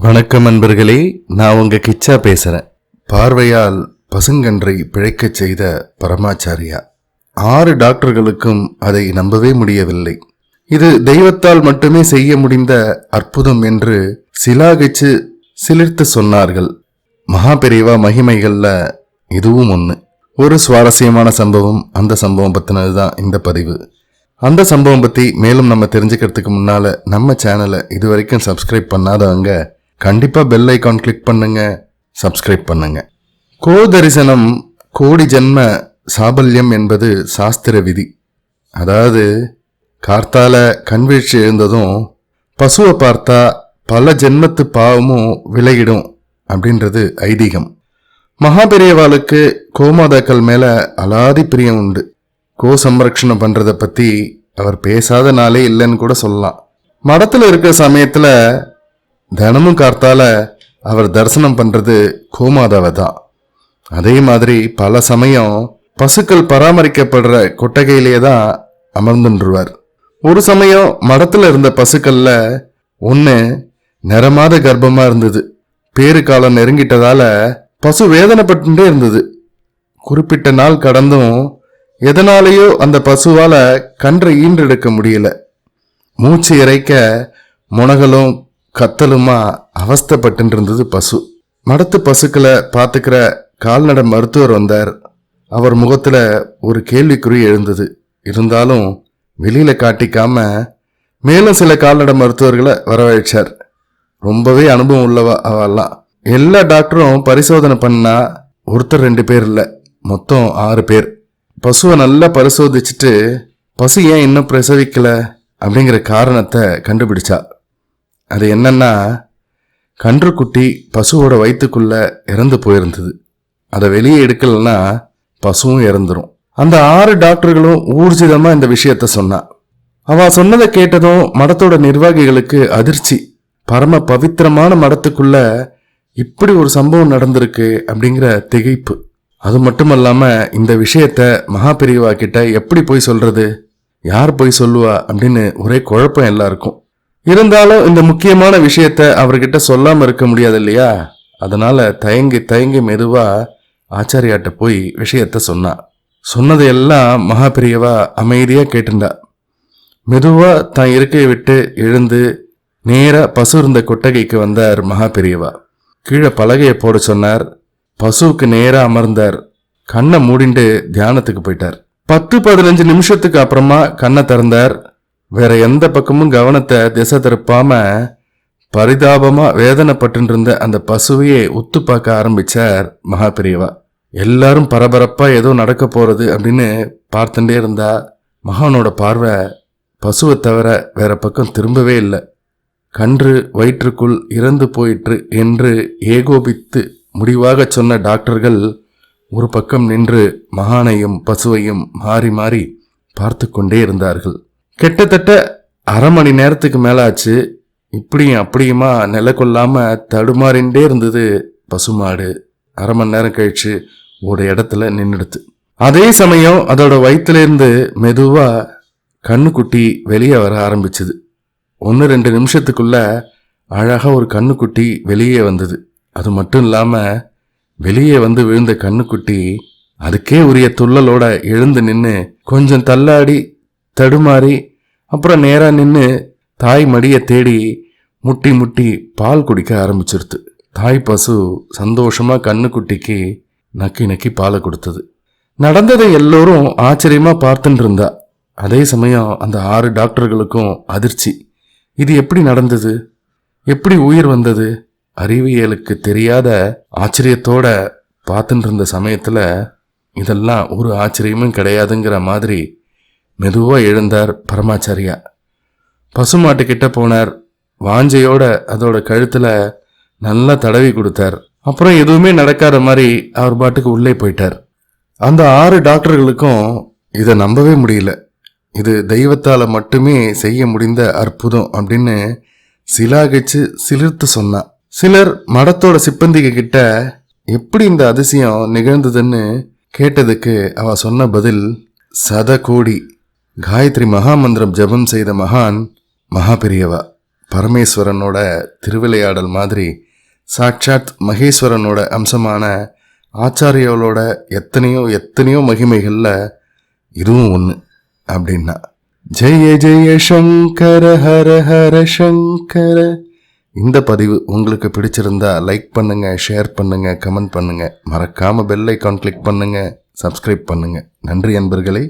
வணக்கம் நண்பர்களே, நான் உங்க கிச்சா பேசுறேன். பார்வையால் பசுங்கன்றை பிழைக்கச் செய்த பரமாச்சாரியா. 6 டாக்டர்களுக்கும் அதை நம்பவே முடியவில்லை. இது தெய்வத்தால் மட்டுமே செய்ய முடிந்த அற்புதம் என்று சிலாகிச்சு சிலிர்த்து சொன்னார்கள். மகாபெரிவா மகிமைகள்ல இதுவும் ஒன்று. ஒரு சுவாரஸ்யமான சம்பவம். அந்த சம்பவம் பத்தினதுதான் இந்த பதிவு. அந்த சம்பவம் பத்தி மேலும் நம்ம தெரிஞ்சுக்கிறதுக்கு முன்னால நம்ம சேனலை இது வரைக்கும் சப்ஸ்கிரைப் பண்ணாதவங்க கண்டிப்பா பெல் ஐக்கான் கிளிக் பண்ணுங்க, சப்ஸ்கிரைப் பண்ணுங்க. கோ தரிசனம் கோடி ஜென்ம சாபல்யம் என்பது சாஸ்திர விதி. அதாவது கார்த்தால கண்வீழ்ச்சி எழுந்ததும் பசுவை பார்த்தா பல ஜென்மத்து பாவமும் விலகிடும் அப்படின்றது ஐதீகம். மகாபெரியவாளுக்கு கோமாதாக்கள் மேல அலாதி பிரியம் உண்டு. கோ சம்ரக்ஷணம் பண்றதை பத்தி அவர் பேசாத நாளே இல்லைன்னு கூட சொல்லலாம். மடத்துல இருக்கிற சமயத்துல தினமும் கார்த்தால அவர் தரிசனம் பண்றது கோமாதாவை தான். அதே மாதிரி பல சமயம் பசுக்கள் பராமரிக்கப்படுற கொட்டகையிலேயே தான் அமர்ந்துருவார். ஒரு சமயம் மடத்துல இருந்த பசுக்கள்ல ஒன்று நிறமாத கர்ப்பமா இருந்தது. பேறு காலம் நெருங்கிட்டதால பசு வேதனைப்பட்டுட்டே இருந்தது. குறிப்பிட்ட நாள் கடந்தும் எதனாலேயோ அந்த பசுவால கன்றை ஈன்றெடுக்க முடியல. மூச்சு இறைக்க முனகலும் கத்தலுமா அவஸ்தப்பட்டு இருந்தது பசு. மடத்து பசுக்களை பார்த்துக்கிற கால்நடை மருத்துவர் வந்தார். அவர் முகத்துல ஒரு கேள்விக்குறி எழுந்தது. இருந்தாலும் வெளியில காட்டிக்காம மேலும் சில கால்நடை மருத்துவர்களை வரவழைச்சார். ரொம்பவே அனுபவம் உள்ளவா அவெல்லாம். எல்லா டாக்டரும் பரிசோதனை பண்ணா ஒருத்தர் 2 பேர் இல்லை, மொத்தம் 6 பேர். பசுவை நல்லா பரிசோதிச்சுட்டு பசு ஏன் இன்னும் பிரசவிக்கல அப்படிங்கிற காரணத்தை கண்டுபிடிச்சா. அது என்னன்னா, கன்றுக்குட்டி பசுவோட வயிற்றுக்குள்ள இறந்து போயிருந்தது. அதை வெளியே எடுக்கலன்னா பசுவும் இறந்துரும். அந்த 6 டாக்டர்களும் ஊர்ஜிதமா இந்த விஷயத்த சொன்னா. அவ சொன்னதை கேட்டதும் மடத்தோட நிர்வாகிகளுக்கு அதிர்ச்சி. பரம பவித்திரமான மடத்துக்குள்ள இப்படி ஒரு சம்பவம் நடந்திருக்கு அப்படிங்கிற திகைப்பு. அது மட்டுமல்லாம இந்த விஷயத்த மகாபெரிவா கிட்ட எப்படி போய் சொல்றது, யார் போய் சொல்லுவா அப்படின்னு ஒரே குழப்பம் எல்லாருக்கும். இருந்தாலும் இந்த முக்கியமான விஷயத்த அவர்கிட்ட சொல்லாம இருக்க முடியாது இல்லையா? அதனால தயங்கி மெதுவா ஆச்சாரியாட்ட போய் விஷயத்த சொன்னா. சொன்னதையெல்லாம் மகாபெரியவா அமைதியா கேட்டுண்டா. மெதுவா தான் இருக்கையை விட்டு எழுந்து நேரா பசு இருந்த கொட்டகைக்கு வந்தார் மகாபெரியவா. கீழே பலகையை போட சொன்னார். பசுவுக்கு நேரா அமர்ந்தார். கண்ணை மூடிண்டு தியானத்துக்கு போயிட்டார். 10-15 நிமிஷத்துக்கு அப்புறமா கண்ணை திறந்தார். வேற எந்த பக்கமும் கவனத்தை திசை திருப்பாம பரிதாபமா வேதனைப்பட்டு இருந்த அந்த பசுவையே உத்து பார்க்க ஆரம்பிச்சார் மகாபெரியவா. எல்லாரும் பரபரப்பா ஏதோ நடக்க போறது அப்படின்னு பார்த்துட்டே இருந்தா மகானோட பார்வை பசுவை தவிர வேற பக்கம் திரும்பவே இல்லை. கன்று வயிற்றுக்குள் இறந்து போயிற்று என்று ஏகோபித்து முடிவாக சொன்ன டாக்டர்கள் ஒரு பக்கம் நின்று மகானையும் பசுவையும் மாறி மாறி பார்த்து கொண்டே இருந்தார்கள். கிட்டத்தட்ட அரை மணி நேரத்துக்கு மேலாச்சு. இப்படியும் அப்படியுமா நிலை கொள்ளாம தடுமாறிண்டே இருந்தது பசுமாடு. அரை மணி நேரம் கழிச்சு ஒரு இடத்துல நின்றுடுது. அதே சமயம் அதோட வயிற்றுலேருந்து மெதுவா கண்ணுக்குட்டி வெளியே வர ஆரம்பிச்சுது. 1-2 நிமிஷத்துக்குள்ள அழகா ஒரு கண்ணுக்குட்டி வெளியே வந்தது. அது மட்டும் இல்லாம வெளியே வந்து விழுந்த கண்ணுக்குட்டி அதுக்கே உரிய துள்ளலோட எழுந்து நின்று கொஞ்சம் தள்ளாடி தடுமாறி அப்புறம் நேரா நின்று தாய் மடியை தேடி முட்டி முட்டி பால் குடிக்க ஆரம்பிச்சிருது. தாய் பசு சந்தோஷமா கண்ணுக்குட்டிக்கு நக்கி நக்கி பாலை கொடுத்தது. நடந்ததை எல்லோரும் ஆச்சரியமா பார்த்துட்டு இருந்தா. அதே சமயம் அந்த 6 டாக்டர்களுக்கும் அதிர்ச்சி. இது எப்படி நடந்தது, எப்படி உயிர் வந்தது? அறிவியலுக்கு தெரியாத ஆச்சரியத்தோட பார்த்துட்டு இருந்த சமயத்துல இதெல்லாம் ஒரு ஆச்சரியமும் கிடையாதுங்கிற மாதிரி மெதுவா எழுந்தார் பரமாச்சாரியா. பசுமாட்டுக்கிட்ட போனார். வாஞ்சையோட அதோட கழுத்துல நல்லா தடவி கொடுத்தார். அப்புறம் எதுவுமே நடக்காத மாதிரி அவர் பாட்டுக்கு உள்ளே போயிட்டார். அந்த 6 டாக்டர்களுக்கும் இதை நம்பவே முடியல. இது தெய்வத்தால மட்டுமே செய்ய முடிந்த அற்புதம் அப்படின்னு சிலாகிச்சு சிலிர்த்து சொன்னா. சிலர் மடத்தோட சிப்பந்திக கிட்ட எப்படி இந்த அதிசயம் நிகழ்ந்ததுன்னு கேட்டதுக்கு அவ சொன்ன பதில், சத கோடி காயத்ரி மகாமந்திரம் ஜபம் செய்த மகான் மகாபெரியவா. பரமேஸ்வரனோட திருவிளையாடல் மாதிரி சாட்சாத் மகேஸ்வரனோட அம்சமான ஆச்சாரியாவோட எத்தனையோ எத்தனையோ மகிமைகளில் இதுவும் ஒன்று அப்படின்னா. ஜெய ஜெய சங்கர ஹர ஹர சங்கர. இந்த பதிவு உங்களுக்கு பிடிச்சிருந்தா லைக் பண்ணுங்க, ஷேர் பண்ணுங்க, கமெண்ட் பண்ணுங்க, மறக்காம பெல் ஐக்கான் கிளிக் பண்ணுங்க, சப்ஸ்கிரைப் பண்ணுங்க. நன்றி அன்பர்களே.